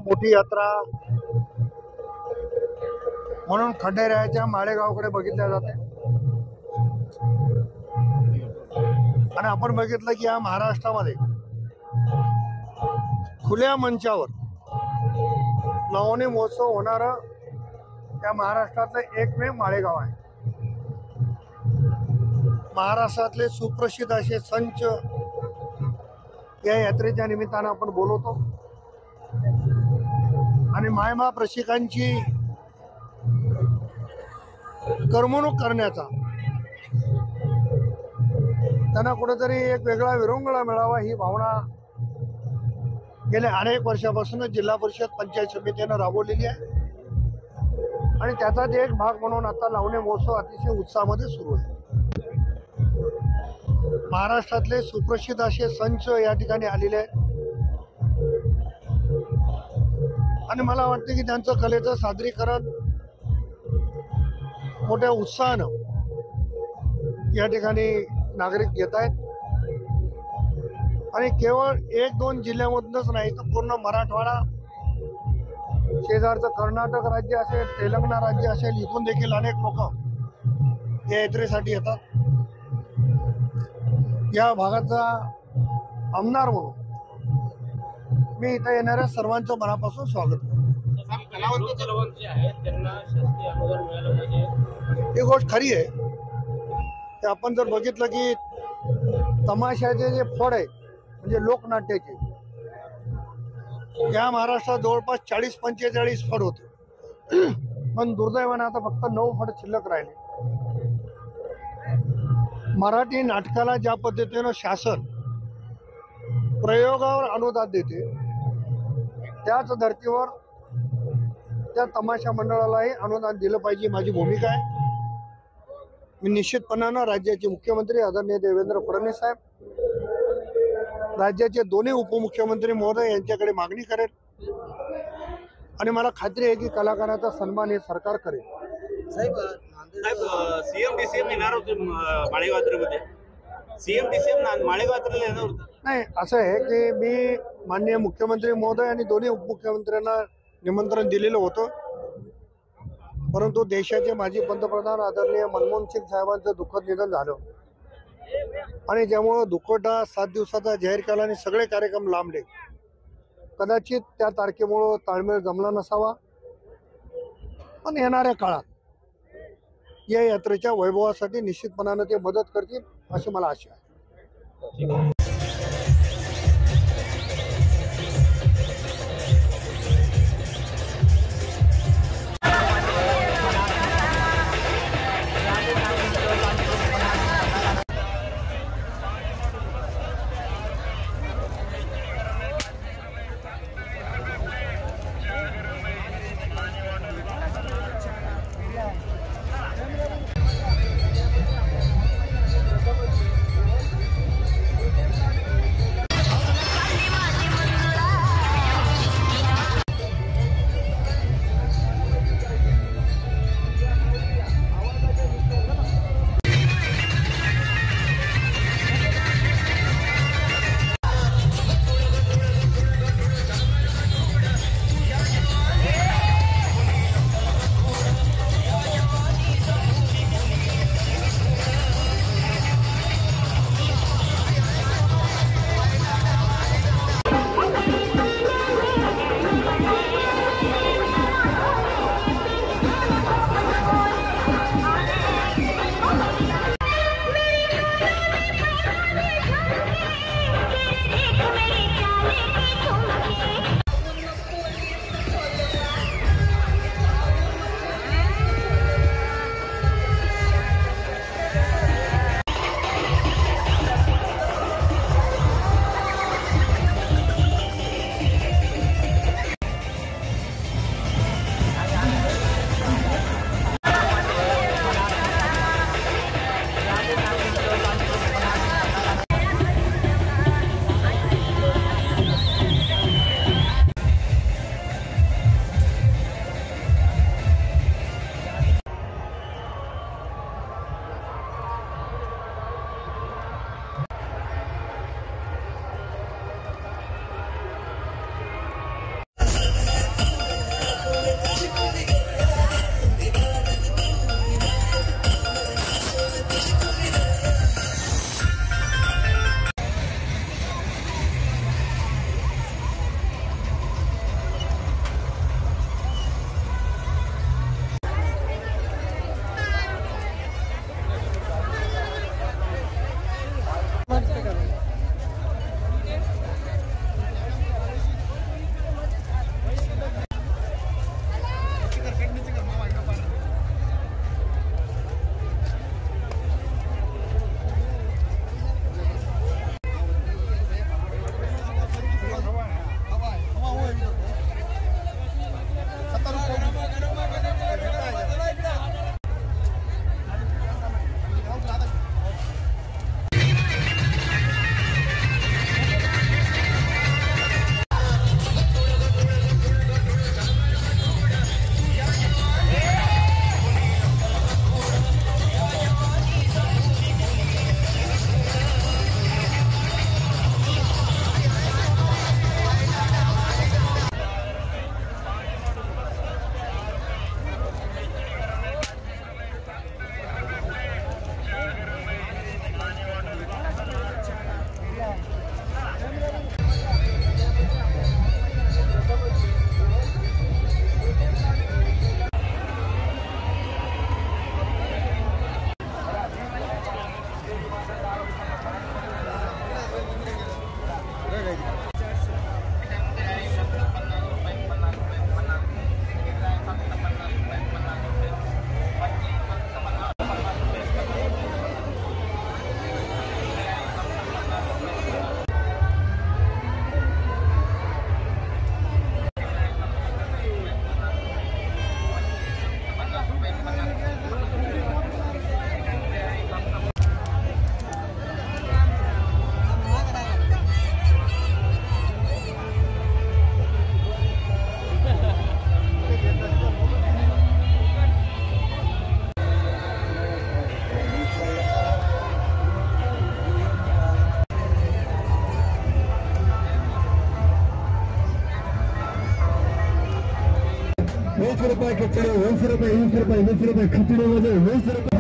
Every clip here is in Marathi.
मोठी यात्रा म्हणून खंडेरायाच्या माळेगावकडे बघितल्या जाते आणि आपण बघितलं की या महाराष्ट्रामध्ये खुल्या मंचावर लावणी महोत्सव होणारं त्या महाराष्ट्रातलं एकमेव माळेगाव आहे। महाराष्ट्रातले सुप्रसिद्ध असे संच या यात्रेच्या निमित्तानं आपण बोलवतो आणि मायबाप रसिकांची करमणूक करण्याचा त्यांना कुठेतरी एक वेगळा विरंगुळा मिळावा ही भावना गेल्या अनेक वर्षापासून जिल्हा परिषद पंचायत समितीनं राबवलेली आहे आणि त्याचाच एक भाग म्हणून आता लावणी महोत्सव अतिशय उत्साहामध्ये सुरू आहे। महाराष्ट्रातले सुप्रसिद्ध असे संच या ठिकाणी आलेले आहेत आणि मला वाटतं की त्यांचं कलेचं सादरीकरण मोठ्या उत्साहानं या ठिकाणी नागरिक घेत आहेत आणि केवळ एक दोन जिल्ह्यामधूनच नाही तर पूर्ण मराठवाडा, शेजारचं कर्नाटक राज्य असेल, तेलंगणा राज्य असेल, इथून देखील अनेक लोक या यात्रेसाठी येतात। या भागाचा आमदार म्हणून मी इथं येणाऱ्या सर्वांचं मनापासून स्वागत करतो। ही गोष्ट खरी आहे की आपण जर बघितलं की तमाशाचे जे फड आहे म्हणजे लोकनाट्याचे, या महाराष्ट्रात जवळपास 40-45 फड होते पण दुर्दैवाने आता फक्त 9 फड शिल्लक राहिले। मराठी नाटकाला ज्या पद्धतीनं शासन प्रयोगावर अनुदान देते त्याच धर्तीवर त्या तमाशा मंडळालाही अनुदान दिलं पाहिजे, माझी भूमिका आहे। मी निश्चितपणानं राज्याचे मुख्यमंत्री आदरणीय देवेंद्र फडणवीस साहेब, राज्याचे दोन्ही उपमुख्यमंत्री महोदय यांच्याकडे मागणी करेल आणि मला खात्री आहे की कलाकाराचा सन्मान हे सरकार करेल। साहेब सीएम डीसीएम येणार होते माळेगाव यात्रेमध्ये, सीएम डीसीएम माळेगाव यात्रेला येणार होतं। नाही, असं आहे की मी माननीय मुख्यमंत्री महोदय आणि दोन्ही उपमुख्यमंत्र्यांना निमंत्रण दिलेलं होतं, परंतु देशाचे माजी पंतप्रधान आदरणीय मनमोहन सिंग साहेबांचं दुःखद निधन झालं आणि ज्यामुळं दुखवटा 7 दिवसाचा जाहीर केला आणि सगळे कार्यक्रम लांबले। कदाचित त्या तारखेमुळं ताळमेळ जमला नसावा, पण येणाऱ्या काळात या यात्रेच्या वैभवासाठी निश्चितपणानं ते मदत करतील अशी मला आशा आहे। ₹20 खिचडी, ₹20, ₹20 खिचडीमध्ये ₹20.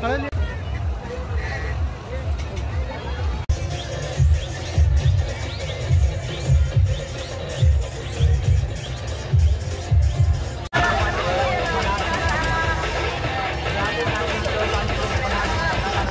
कळेल